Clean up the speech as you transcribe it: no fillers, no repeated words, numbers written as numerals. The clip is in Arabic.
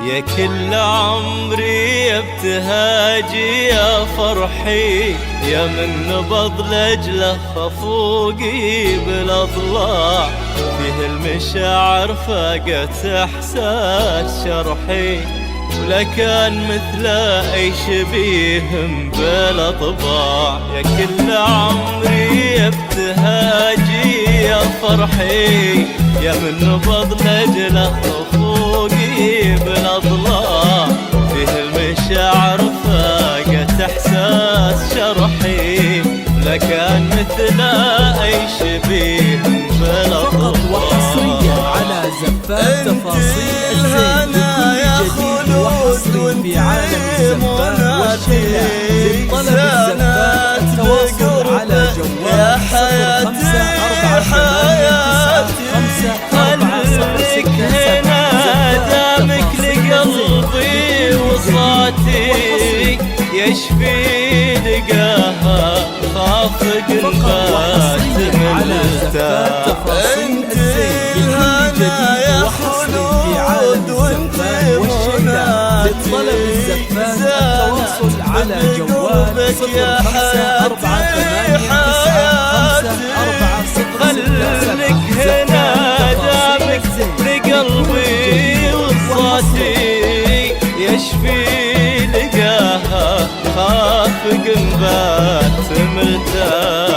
يا كل عمري ابتهاجي يا فرحي، يا من نبض لجله خفوقي بالاضلاع، فيه المشاعر فاقت احساس شرحي، ولا كان مثله اي شبيه بالاطباع. يا كل عمري ابتهاجي يا فرحي، يا من نبض لجله خفوقي بالاضلاع، فيه المشاعر فاقت احساس شرحي، لا كان مثله اي شبيه بالاطباع. فقط وحصريا على زفات تفاصيل الزين، لكل جديد وحصري في عالم الزفات والشيلات. لطلب الزفات التواصل على جوال 0548954006. هنا دامك لقلبي وصاتي، يشفي لقاها خافق البات على زفات تفاصيل الزين، لكل جديد وحصري في عالم الزفات والشيلات. لطلب الزفات التواصل على جوال 0548954006. خليك هنا دامك لقلبي وصاتي، يشفي لقاها خافق نبات مرتاح.